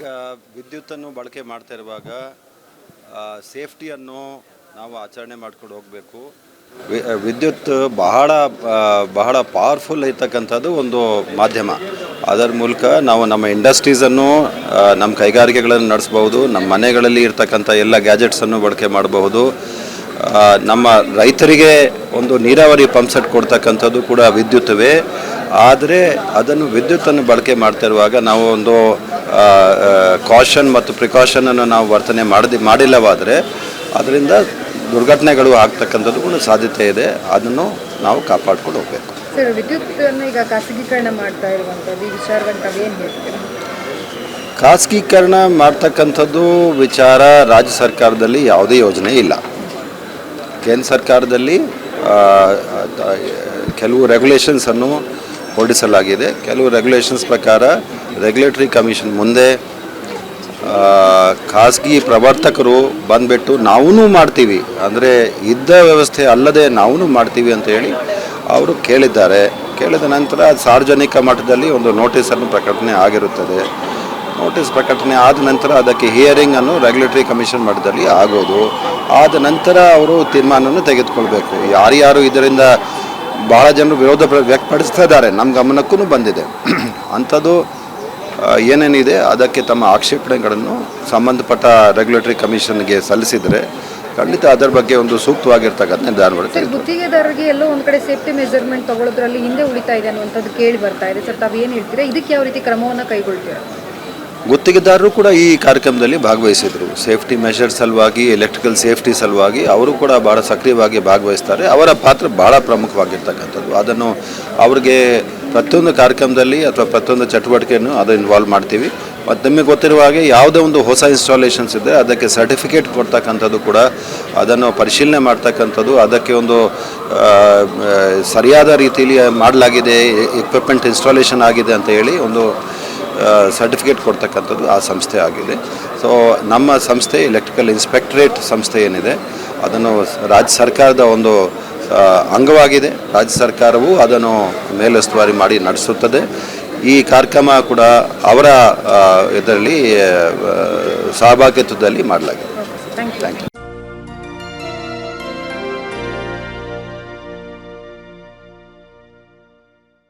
ಈಗ ವಿದ್ಯುತ್ತನ್ನು ಬಳಕೆ ಮಾಡ್ತಾ ಇರುವಾಗ ಸೇಫ್ಟಿಯನ್ನು ನಾವು ಆಚರಣೆ ಮಾಡ್ಕೊಂಡು ಹೋಗಬೇಕು. ವಿದ್ಯುತ್ ಬಹಳ ಪವರ್ಫುಲ್ ಇರ್ತಕ್ಕಂಥದ್ದು ಒಂದು ಮಾಧ್ಯಮ. ಅದರ ಮೂಲಕ ನಾವು ನಮ್ಮ ಇಂಡಸ್ಟ್ರೀಸನ್ನು, ನಮ್ಮ ಕೈಗಾರಿಕೆಗಳನ್ನು ನಡೆಸ್ಬೋದು, ನಮ್ಮ ಮನೆಗಳಲ್ಲಿ ಇರ್ತಕ್ಕಂಥ ಎಲ್ಲ ಗ್ಯಾಜೆಟ್ಸನ್ನು ಬಳಕೆ ಮಾಡಬಹುದು. ನಮ್ಮ ರೈತರಿಗೆ ಒಂದು ನೀರಾವರಿ ಪಂಪ್ ಸೆಟ್ ಕೊಡ್ತಕ್ಕಂಥದ್ದು ಕೂಡ ವಿದ್ಯುತ್ತವೇ. ಆದರೆ ಅದನ್ನು ವಿದ್ಯುತ್ತನ್ನು ಬಳಕೆ ಮಾಡ್ತಾ ಇರುವಾಗ ನಾವು ಒಂದು ಕಾಷನ್ ಮತ್ತು ಪ್ರಿಕಾಷನನ್ನು ನಾವು ವರ್ತನೆ ಮಾಡಿಲ್ಲವಾದರೆ ಅದರಿಂದ ದುರ್ಘಟನೆಗಳು ಆಗ್ತಕ್ಕಂಥದ್ದು ಕೂಡ ಸಾಧ್ಯತೆ ಇದೆ. ಅದನ್ನು ನಾವು ಕಾಪಾಡ್ಕೊಂಡು ಹೋಗಬೇಕು. ಸರ್, ವಿದ್ಯುತ್ತನ್ನು ಈಗ ಖಾಸಗೀಕರಣ ಮಾಡ್ತಾ ಇರುವಂಥದ್ದು ಈ ವಿಚಾರವನ್ನು ಏನು ಹೇಳ್ತೀರಾ? ಖಾಸಗೀಕರಣ ಮಾಡ್ತಕ್ಕಂಥದ್ದು ವಿಚಾರ ರಾಜ್ಯ ಸರ್ಕಾರದಲ್ಲಿ ಯಾವುದೇ ಯೋಜನೆ ಇಲ್ಲ. ಕೇಂದ್ರ ಸರ್ಕಾರದಲ್ಲಿ ಕೆಲವು ರೆಗ್ಯುಲೇಷನ್ಸನ್ನು ಹೊರಡಿಸಲಾಗಿದೆ. ಕೆಲವು ರೆಗ್ಯುಲೇಷನ್ಸ್ ಪ್ರಕಾರ ರೆಗ್ಯುಲೇಟರಿ ಕಮಿಷನ್ ಮುಂದೆ ಖಾಸಗಿ ಪ್ರವರ್ತಕರು ಬಂದುಬಿಟ್ಟು ನಾವೂ ಮಾಡ್ತೀವಿ, ಅಂದರೆ ಇದ್ದ ವ್ಯವಸ್ಥೆ ಅಲ್ಲದೆ ನಾವೂ ಮಾಡ್ತೀವಿ ಅಂತ ಹೇಳಿ ಅವರು ಕೇಳಿದ್ದಾರೆ. ಕೇಳಿದ ನಂತರ ಸಾರ್ವಜನಿಕ ಮಟ್ಟದಲ್ಲಿ ಒಂದು ನೋಟಿಸನ್ನು ಪ್ರಕಟಣೆ ಆಗಿರುತ್ತದೆ. ನೋಟಿಸ್ ಪ್ರಕಟಣೆ ಆದ ನಂತರ ಅದಕ್ಕೆ ಹಿಯರಿಂಗನ್ನು ರೆಗ್ಯುಲೇಟರಿ ಕಮಿಷನ್ ಮಟ್ಟದಲ್ಲಿ ಆಗೋದು. ಆದ ನಂತರ ಅವರು ತೀರ್ಮಾನವನ್ನು ತೆಗೆದುಕೊಳ್ಬೇಕು. ಯಾರ್ಯಾರು ಇದರಿಂದ ಬಹಳ ಜನರು ವಿರೋಧ ವ್ಯಕ್ತಪಡಿಸ್ತಾ ಇದ್ದಾರೆ, ನಮ್ಮ ಗಮನಕ್ಕೂ ಬಂದಿದೆ. ಅಂಥದ್ದು ಏನೇನಿದೆ ಅದಕ್ಕೆ ತಮ್ಮ ಆಕ್ಷೇಪಣೆಗಳನ್ನು ಸಂಬಂಧಪಟ್ಟ ರೆಗ್ಯುಲೇಟರಿ ಕಮಿಷನ್ಗೆ ಸಲ್ಲಿಸಿದರೆ ಖಂಡಿತ ಅದರ ಬಗ್ಗೆ ಒಂದು ಸೂಕ್ತವಾಗಿರ್ತಕ್ಕಂಥ ನಿರ್ಧಾರ ಬರುತ್ತೆ. ಗುತ್ತಿಗೆದಾರರಿಗೆ ಎಲ್ಲೋ ಒಂದು ಕಡೆ ಸೇಫ್ಟಿ ಮೆಜರ್ಮೆಂಟ್ ತಗೊಳ್ಳೋದ್ರಲ್ಲಿ ಹಿಂದೆ ಉಳಿತಾ ಇದೆ ಅನ್ನುವಂಥದ್ದು ಕೇಳಿ ಬರ್ತಾ ಇದೆ. ಸರ್, ತಾವು ಏನು ಹೇಳ್ತೀರಾ? ಇದಕ್ಕೆ ಯಾವ ರೀತಿ ಕ್ರಮವನ್ನು ಕೈಗೊಳ್ತೀರಾ? ಗುತ್ತಿಗೆದಾರರು ಕೂಡ ಈ ಕಾರ್ಯಕ್ರಮದಲ್ಲಿ ಭಾಗವಹಿಸಿದರು. ಸೇಫ್ಟಿ ಮೆಷರ್ಸ್ ಸಲುವಾಗಿ, ಎಲೆಕ್ಟ್ರಿಕಲ್ ಸೇಫ್ಟಿ ಸಲುವಾಗಿ ಅವರು ಕೂಡ ಭಾಳ ಸಕ್ರಿಯವಾಗಿ ಭಾಗವಹಿಸ್ತಾರೆ. ಅವರ ಪಾತ್ರ ಭಾಳ ಪ್ರಮುಖವಾಗಿರ್ತಕ್ಕಂಥದ್ದು. ಅದನ್ನು ಅವ್ರಿಗೆ ಪ್ರತಿಯೊಂದು ಕಾರ್ಯಕ್ರಮದಲ್ಲಿ ಅಥವಾ ಪ್ರತಿಯೊಂದು ಚಟುವಟಿಕೆಯನ್ನು ಅದು ಇನ್ವಾಲ್ವ್ ಮಾಡ್ತೀವಿ. ಮತ್ತು ನಿಮಗೆ ಗೊತ್ತಿರುವ ಹಾಗೆ ಯಾವುದೇ ಒಂದು ಹೊಸ ಇನ್ಸ್ಟಾಲೇಷನ್ಸ್ ಇದ್ದರೆ ಅದಕ್ಕೆ ಸರ್ಟಿಫಿಕೇಟ್ ಕೊಡ್ತಕ್ಕಂಥದ್ದು ಕೂಡ, ಅದನ್ನು ಪರಿಶೀಲನೆ ಮಾಡ್ತಕ್ಕಂಥದ್ದು, ಅದಕ್ಕೆ ಒಂದು ಸರಿಯಾದ ರೀತಿಯಲ್ಲಿ ಮಾಡಲಾಗಿದೆ, ಎಕ್ವಿಪ್ಮೆಂಟ್ ಇನ್ಸ್ಟಾಲೇಷನ್ ಆಗಿದೆ ಅಂತ ಹೇಳಿ ಒಂದು ಸರ್ಟಿಫಿಕೇಟ್ ಕೊಡ್ತಕ್ಕಂಥದ್ದು ಆ ಸಂಸ್ಥೆ ಆಗಿದೆ. ಸೊ ನಮ್ಮ ಸಂಸ್ಥೆ ಎಲೆಕ್ಟ್ರಿಕಲ್ ಇನ್ಸ್ಪೆಕ್ಟರೇಟ್ ಸಂಸ್ಥೆ ಏನಿದೆ ಅದನ್ನು ರಾಜ್ಯ ಸರ್ಕಾರದ ಒಂದು ಅಂಗವಾಗಿದೆ. ರಾಜ್ಯ ಸರ್ಕಾರವು ಅದನ್ನು ಮೇಲುಸ್ತುವಾರಿ ಮಾಡಿ ನಡೆಸುತ್ತದೆ. ಈ ಕಾರ್ಯಕ್ರಮ ಕೂಡ ಅವರ ಇದರಲ್ಲಿ ಸಹಭಾಗಿತ್ವದಲ್ಲಿ ಮಾಡಲಾಗಿದೆ. Thank you.